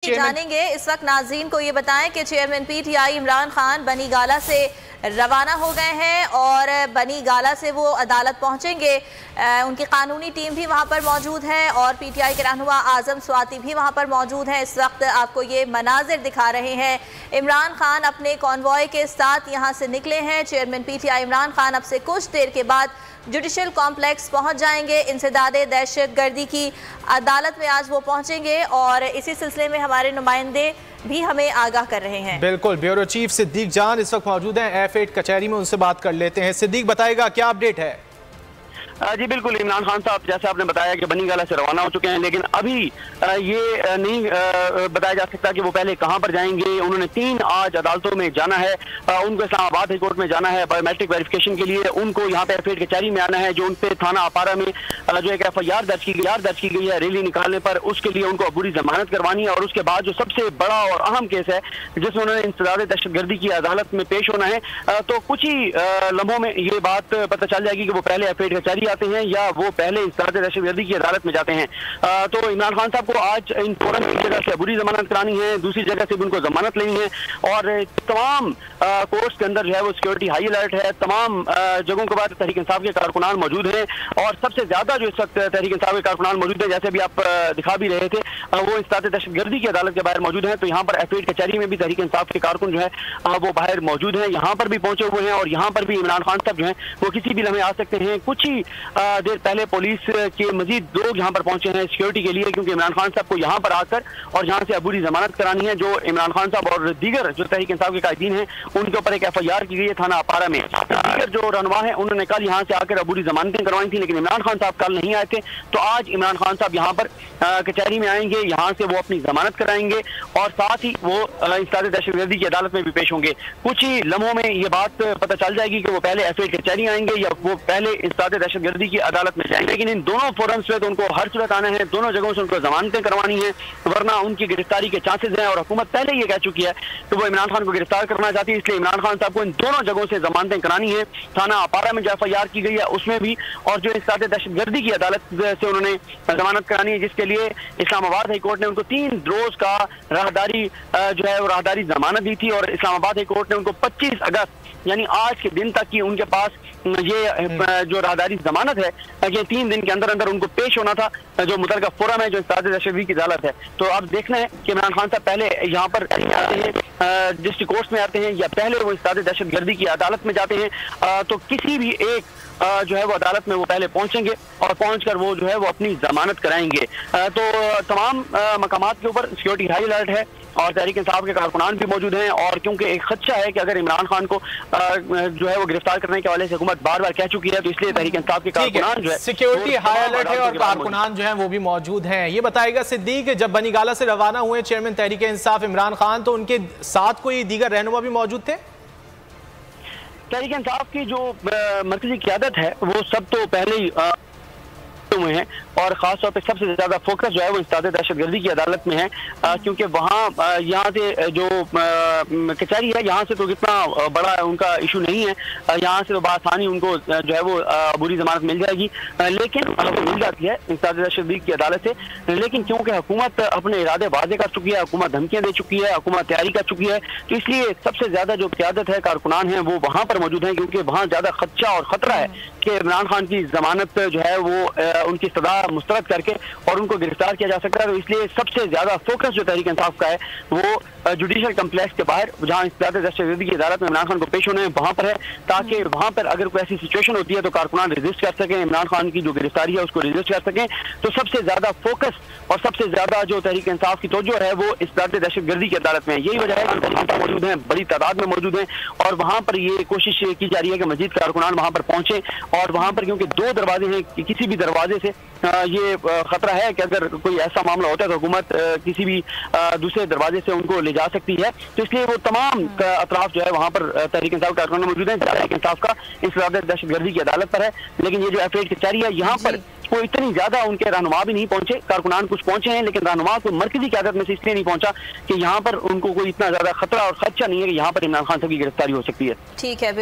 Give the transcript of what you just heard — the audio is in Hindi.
जानेंगे इस वक्त नाज़रीन को ये बताएं कि चेयरमैन पीटीआई इमरान खान बनी गाला से रवाना हो गए हैं और बनी गाला से वो अदालत पहुंचेंगे। उनकी कानूनी टीम भी वहां पर मौजूद है और पीटीआई के रहनुमा आजम स्वाति भी वहां पर मौजूद हैं। इस वक्त आपको ये मनाजिर दिखा रहे हैं। इमरान खान अपने कॉन्वॉय के साथ यहां से निकले हैं। चेयरमैन पीटीआई इमरान खान अब से कुछ देर के बाद जुडिशल कॉम्प्लेक्स पहुंच जाएंगे। इंसदादे दहशत गर्दी की अदालत में आज वो पहुंचेंगे और इसी सिलसिले में हमारे नुमाइंदे भी हमें आगाह कर रहे हैं। बिल्कुल, ब्यूरो चीफ सिद्दीक जान इस वक्त मौजूद हैं F8 कचहरी में, उनसे बात कर लेते हैं। सिद्दीक, बताएगा क्या अपडेट है? जी बिल्कुल, इमरान खान साहब जैसे आपने बताया कि बनी गाला से रवाना हो चुके हैं, लेकिन अभी ये नहीं बताया जा सकता कि वो पहले कहां पर जाएंगे। उन्होंने 3 आज अदालतों में जाना है। उनको इस्लामाबाद हाई कोर्ट में जाना है बायोमेट्रिक वेरिफिकेशन के लिए। उनको यहाँ पे F8 कचहरी में आना है, जो उन पे थाना अपारा में जो एक FIR दर्ज की गई है रैली निकालने पर। उसके लिए उनको अबूरी जमानत करवानी है और उसके बाद जो सबसे बड़ा और अहम केस है जिसमें उन्होंने इंसदादे दहशतगर्दी की अदालत में पेश होना है, तो कुछ ही लम्हों में ये बात पता चल जाएगी कि वो पहले F8 कचहरी आते हैं या वो पहले इंसदादे दहशतगर्दी की अदालत में जाते हैं। तो इमरान खान साहब को आज इन फोरम की जगह से अबूरी जमानत करानी है, दूसरी जगह से भी उनको जमानत लेनी है और तमाम कोर्ट्स के अंदर जो है वो सिक्योरिटी हाई अलर्ट है। तमाम जगहों के बाद तहरीक इंसाफ के कारकुनान मौजूद हैं और सबसे ज्यादा जो इस वक्त तहरीक इंसाफ के कारकुनान मौजूद है, जैसे भी आप दिखा भी रहे थे, वो इंसदादे दहशतगर्दी की अदालत के बाहर मौजूद है। तो यहाँ पर F8 कचहरी में भी तहरीक इंसाफ के कारकुन जो है वो बाहर मौजूद है, यहाँ पर भी पहुंचे हुए हैं और यहाँ पर भी इमरान खान साहब जो है वो किसी भी लम्हे आ सकते हैं। कुछ ही देर पहले पुलिस के मजीद लोग यहाँ पर पहुंचे हैं सिक्योरिटी के लिए, क्योंकि इमरान खान साहब को यहाँ पर आकर और यहाँ से अबूरी जमानत करानी है। जो इमरान खान साहब और दीगर जो तहरीक इंसाफ के कायदीन हैं उनके ऊपर एक FIR की गई है थाना अपारा में। दीगर जो रहनुमा है उन्होंने कल यहाँ से आकर अबूरी जमानतें करवाई थी, लेकिन इमरान खान साहब कल नहीं आए थे। तो आज इमरान खान साहब यहाँ पर कचहरी में आएंगे, यहाँ से वो अपनी जमानत कराएंगे और साथ ही वो इंसदादे दहशतगर्दी की अदालत में भी पेश होंगे। कुछ ही लम्हों में ये बात पता चल जाएगी कि वो पहले F8 कचहरी आएंगे या वो पहले इंसदादे दहशतगर्दी की अदालत में जाएंगे। लेकिन इन दोनों फोरम्स पे तो उनको हर सूरत आना है, दोनों जगहों से उनको जमानतें करवानी है, वरना उनकी गिरफ्तारी के चांसेस हैं। और हुकूमत पहले ये कह चुकी है कि वो इमरान खान को गिरफ्तार करना चाहती है, इसलिए इमरान खान साहब को इन दोनों जगहों से जमानतें करानी है। थाना अपारा में जो FIR की गई है उसमें भी, और जो इंसदादे दहशतगर्दी की अदालत से उन्होंने जमानत करानी है, जिसके लिए इस्लामाबाद हाई कोर्ट ने उनको 3 रोज का राहदारी जो है वो राहदारी जमानत दी थी और इस्लामाबाद हाई कोर्ट ने उनको 25 अगस्त यानी आज के दिन तक की उनके पास ये जो राहदारी जमानत है कि 3 दिन के अंदर अंदर उनको पेश होना था, जो मुतलका फोरम है जो इंसदादे दहशतगर्दी की अदालत है। तो अब देखना है कि इमरान खान साहब पहले यहाँ पर आते हैं डिस्ट्रिक्ट कोर्ट में आते हैं या पहले वो इंसदादे दहशतगर्दी की अदालत में जाते हैं। तो किसी भी एक जो है वो अदालत में वो पहले पहुंचेंगे और पहुंचकर वो जो है वो अपनी जमानत कराएंगे। तो तमाम मकामात के ऊपर सिक्योरिटी हाई अलर्ट है और तहरीक इंसाफ के कारकुनान भी मौजूद हैं। और क्योंकि एक खदशा है कि अगर इमरान खान को जो है वो गिरफ्तार करने के हवाले से हुकूमत बार बार कह चुकी है, तो इसलिए तहरीक इंसाफ के कारकुनान जो है सिक्योरिटी हाई अलर्ट है और कारकुनान जो है वो भी मौजूद हैं। ये बताएगा सिद्दीक, जब बनी गाला से रवाना हुए चेयरमैन तहरीक इंसाफ इमरान खान, तो उनके साथ कोई दीगर रहनुमा भी मौजूद थे? तहरीक इंसाफ की जो मरकजी क़यादत है वो सब तो पहले ही हुए हैं और खासतौर पे सबसे ज्यादा फोकस जो है वो इंसदादे दहशतगर्दी की अदालत में है, क्योंकि वहाँ यहाँ से जो कचहरी है यहाँ से तो कितना बड़ा उनका इशू नहीं है, यहाँ से तो बआसानी उनको जो है वो बुरी जमानत मिल जाएगी, लेकिन वो मिल जाती है इंसदादे दहशतगर्दी की अदालत से। लेकिन क्योंकि हुकूमत अपने इरादे वाजे कर चुकी है, हुकूमत धमकियाँ दे चुकी है, हुकूमत तैयारी कर चुकी है, तो इसलिए सबसे ज्यादा जो क़यादत है कारकुनान है वो वहाँ पर मौजूद है, क्योंकि वहाँ ज्यादा खदशा और खतरा है कि इमरान खान की जमानत जो है वो उनकी सदा मुस्तरद करके और उनको गिरफ्तार किया जा सकता है। तो इसलिए सबसे ज्यादा फोकस जो तहरीक इंसाफ का है वो जुडिशल कम्प्लेक्स के बाहर जहाँ इंसदादे दहशतगर्दी की अदालत में इमरान खान को पेश होने वहाँ पर है, ताकि वहाँ पर अगर कोई ऐसी सिचुएशन होती है तो कारकुनान रजिस्ट कर सकें, इमरान खान की जो गिरफ्तारी है उसको रजिस्ट कर सकें। तो सबसे ज्यादा फोकस और सबसे ज्यादा जो तहरीक इंसाफ की तवज्जो है वो इंसदादे दहशतगर्दी की अदालत में। यही वजह है कि तहरीक इंसाफ मौजूद हैं, बड़ी तादाद में मौजूद हैं और वहाँ पर ये कोशिश की जा रही है कि मजीद कारकुनान वहाँ पर पहुंचे। और वहाँ पर क्योंकि 2 दरवाजे हैं, किसी भी दरवाजे से ये खतरा है कि अगर कोई ऐसा मामला होता है तो हुकूमत किसी भी दूसरे दरवाजे से उनको ले जा सकती है। तो इसलिए वो तमाम अतराफ जो है वहाँ पर तहरीक इंसाफ कारकुनान मौजूद हैं। तहरीक इंसाफ का इंसदादे दहशतगर्दी की अदालत पर है, लेकिन ये जो F8 कचहरी है यहाँ पर वो इतनी ज्यादा उनके रहनुमा भी नहीं पहुंचे, कारकुनान कुछ पहुंचे हैं, लेकिन रहनुमा को मरकजी क़यादत में से इसलिए नहीं पहुंचा कि यहाँ पर उनको कोई इतना ज्यादा खतरा और खदशा नहीं है कि यहाँ पर इमरान खान साहब की गिरफ्तारी हो सकती है। ठीक है।